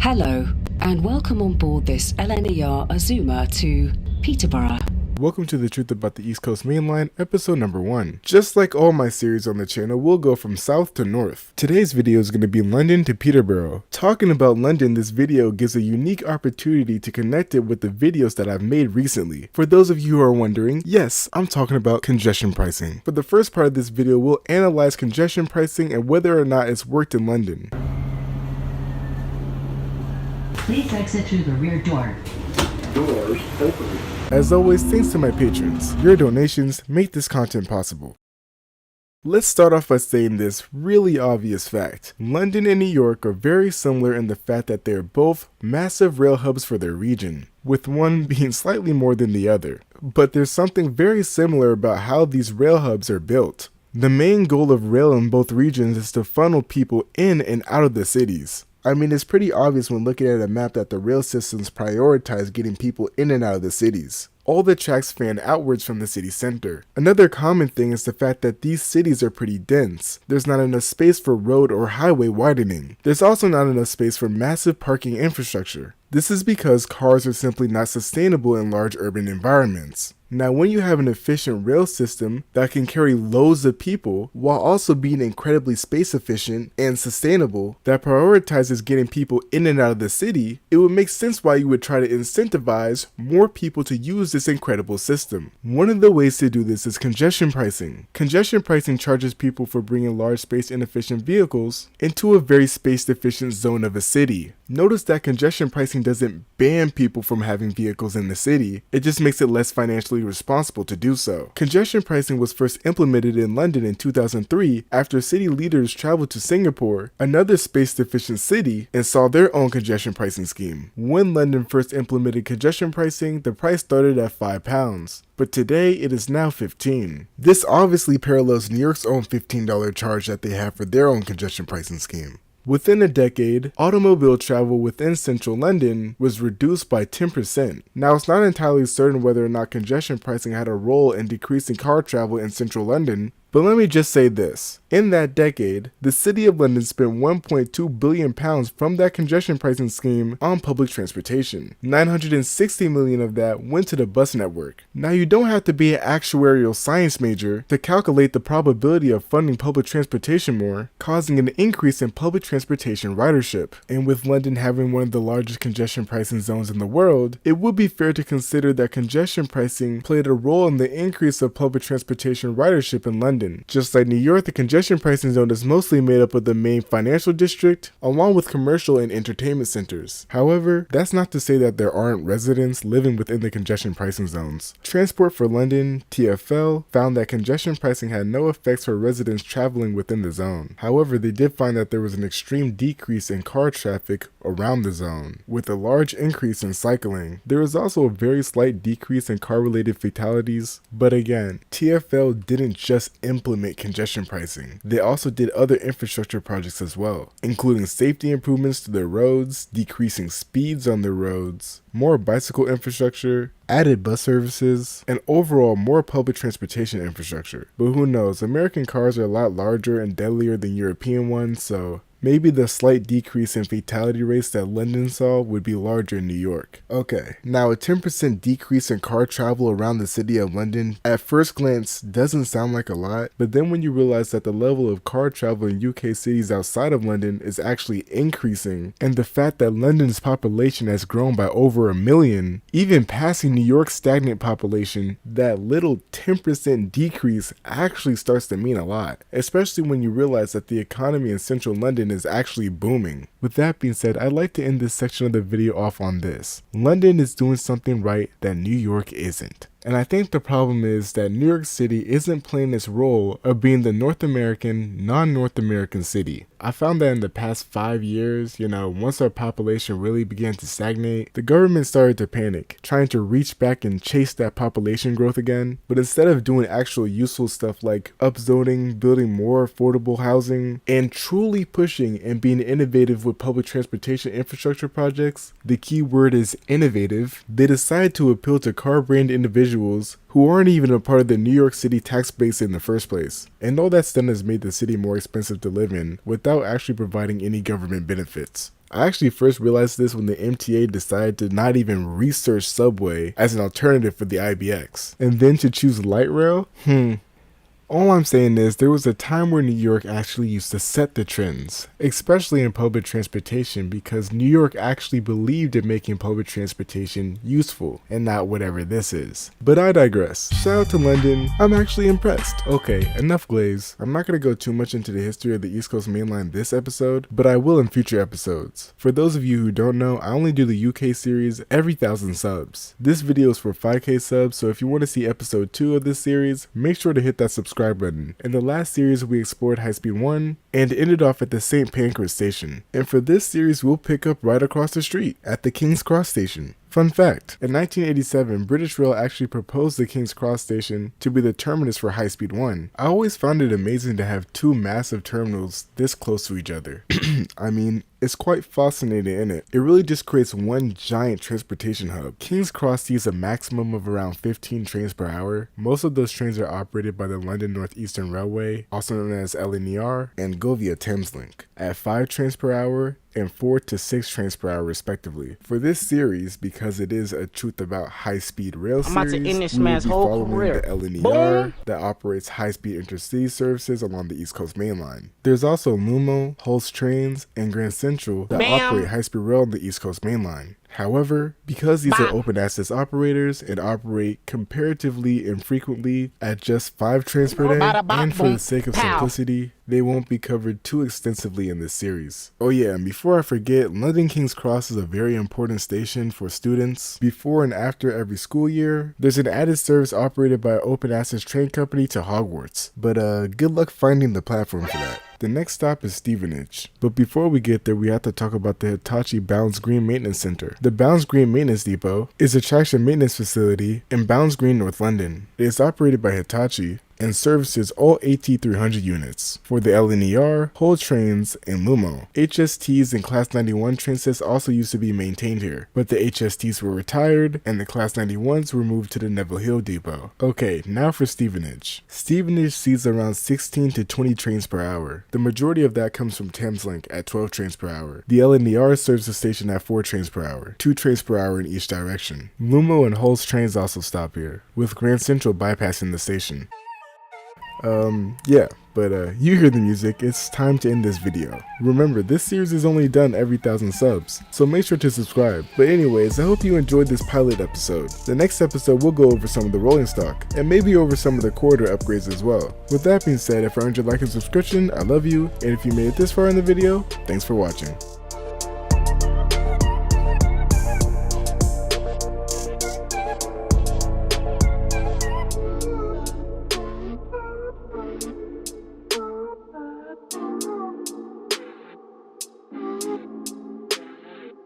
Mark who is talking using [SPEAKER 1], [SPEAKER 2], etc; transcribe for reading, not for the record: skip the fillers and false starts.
[SPEAKER 1] Hello, and welcome on board this LNER Azuma to Peterborough.
[SPEAKER 2] Welcome to The Truth About the East Coast Main Line, episode number 1. Just like all my series on the channel, we'll go from south to north. Today's video is going to be London to Peterborough. Talking about London, this video gives a unique opportunity to connect it with the videos that I've made recently. For those of you who are wondering, yes, I'm talking about congestion pricing. For the first part of this video, we'll analyze congestion pricing and whether or not it's worked in London.
[SPEAKER 3] Please exit through the rear door.
[SPEAKER 4] Doors open.
[SPEAKER 2] As always, thanks to my patrons. Your donations make this content possible. Let's start off by saying this really obvious fact. London and New York are very similar in the fact that they are both massive rail hubs for their region, with one being slightly more than the other. But there's something very similar about how these rail hubs are built. The main goal of rail in both regions is to funnel people in and out of the cities. I mean, it's pretty obvious when looking at a map that the rail systems prioritize getting people in and out of the cities. All the tracks fan outwards from the city center. Another common thing is the fact that these cities are pretty dense. There's not enough space for road or highway widening. There's also not enough space for massive parking infrastructure. This is because cars are simply not sustainable in large urban environments. Now, when you have an efficient rail system that can carry loads of people while also being incredibly space efficient and sustainable that prioritizes getting people in and out of the city, it would make sense why you would try to incentivize more people to use this incredible system. One of the ways to do this is congestion pricing. Congestion pricing charges people for bringing large space inefficient vehicles into a very space efficient zone of a city. Notice that congestion pricing doesn't ban people from having vehicles in the city, it just makes it less financially responsible to do so. Congestion pricing was first implemented in London in 2003 after city leaders traveled to Singapore, another space-efficient city, and saw their own congestion pricing scheme. When London first implemented congestion pricing, the price started at £5. But today it is now $15. This obviously parallels New York's own $15 charge that they have for their own congestion pricing scheme. Within a decade, automobile travel within central London was reduced by 10%. Now, it's not entirely certain whether or not congestion pricing had a role in decreasing car travel in central London, but let me just say this. In that decade, the City of London spent £1.2 billion from that congestion pricing scheme on public transportation. $960 million of that went to the bus network. Now, you don't have to be an actuarial science major to calculate the probability of funding public transportation more, causing an increase in public transportation ridership. And with London having one of the largest congestion pricing zones in the world, it would be fair to consider that congestion pricing played a role in the increase of public transportation ridership in London. Just like New York, the congestion pricing zone is mostly made up of the main financial district, along with commercial and entertainment centers. However, that's not to say that there aren't residents living within the congestion pricing zones. Transport for London, TfL, found that congestion pricing had no effects for residents traveling within the zone. However, they did find that there was an extreme decrease in car traffic around the zone, with a large increase in cycling. There was also a very slight decrease in car-related fatalities, but again, TfL didn't just implement congestion pricing. They also did other infrastructure projects as well, including safety improvements to their roads, decreasing speeds on their roads, more bicycle infrastructure, added bus services, and overall more public transportation infrastructure. But who knows, American cars are a lot larger and deadlier than European ones, so maybe the slight decrease in fatality rates that London saw would be larger in New York. Okay, now a 10% decrease in car travel around the city of London at first glance doesn't sound like a lot, but then when you realize that the level of car travel in UK cities outside of London is actually increasing, and the fact that London's population has grown by over 1 million, even passing New York's stagnant population, that little 10% decrease actually starts to mean a lot, especially when you realize that the economy in central London is actually booming. With that being said, I'd like to end this section of the video off on this. London is doing something right that New York isn't. And I think the problem is that New York City isn't playing its role of being the North American, non-North American city. I found that in the past 5 years, once our population really began to stagnate, the government started to panic, trying to reach back and chase that population growth again. But instead of doing actual useful stuff like upzoning, building more affordable housing, and truly pushing and being innovative with public transportation infrastructure projects, the key word is innovative, they decide to appeal to car-brand individuals who aren't even a part of the New York City tax base in the first place. And all that's done is made the city more expensive to live in without actually providing any government benefits. I actually first realized this when the MTA decided to not even research subway as an alternative for the IBX, and then to choose light rail? All I'm saying is there was a time where New York actually used to set the trends, especially in public transportation, because New York actually believed in making public transportation useful and not whatever this is. But I digress. Shout out to London, I'm actually impressed. Okay, enough glaze. I'm not going to go too much into the history of the East Coast Main Line this episode, but I will in future episodes. For those of you who don't know, I only do the UK series every 1,000 subs. This video is for 5k subs, so if you want to see episode 2 of this series, make sure to hit that subscribe button. In the last series we explored High Speed 1 and ended off at the St. Pancras station, and for this series we'll pick up right across the street at the King's Cross station. Fun fact, in 1987, British Rail actually proposed the King's Cross station to be the terminus for High Speed 1. I always found it amazing to have two massive terminals this close to each other. I mean, it's quite fascinating, isn't it? It really just creates one giant transportation hub. King's Cross sees a maximum of around 15 trains per hour. Most of those trains are operated by the London North Eastern Railway, also known as LNER, and go via Thameslink, at 5 trains per hour and 4 to 6 trains per hour respectively. For this series, because it is a truth about high-speed rail series, we will be following the LNER that operates high-speed intercity services along the East Coast Main Line. There's also Lumo, Hulse Trains, and Grand Central that operate high-speed rail on the East Coast Main Line. However, because these are open access operators and operate comparatively infrequently at just 5 trains per day, and for the sake of simplicity, they won't be covered too extensively in this series. Oh yeah, and before I forget, London King's Cross is a very important station for students. Before and after every school year, there's an added service operated by an open access train company to Hogwarts, but good luck finding the platform for that. The next stop is Stevenage, but before we get there we have to talk about the Hitachi Bounds Green Maintenance Center. The Bounds Green Maintenance Depot is a traction maintenance facility in Bounds Green, North London. It is operated by Hitachi and services all AT300 units for the LNER, Hull Trains, and Lumo. HSTs and Class 91 train sets also used to be maintained here, but the HSTs were retired and the Class 91s were moved to the Neville Hill Depot. Okay, now for Stevenage. Stevenage sees around 16 to 20 trains per hour. The majority of that comes from Thameslink at 12 trains per hour. The LNER serves the station at 4 trains per hour, 2 trains per hour in each direction. Lumo and Hulse Trains also stop here, with Grand Central bypassing the station. You hear the music, it's time to end this video. Remember, this series is only done every 1,000 subs, so make sure to subscribe. But anyways, I hope you enjoyed this pilot episode. The next episode we'll go over some of the rolling stock, and maybe over some of the corridor upgrades as well. With that being said, if I earned your like and subscription, I love you, and if you made it this far in the video, thanks for watching.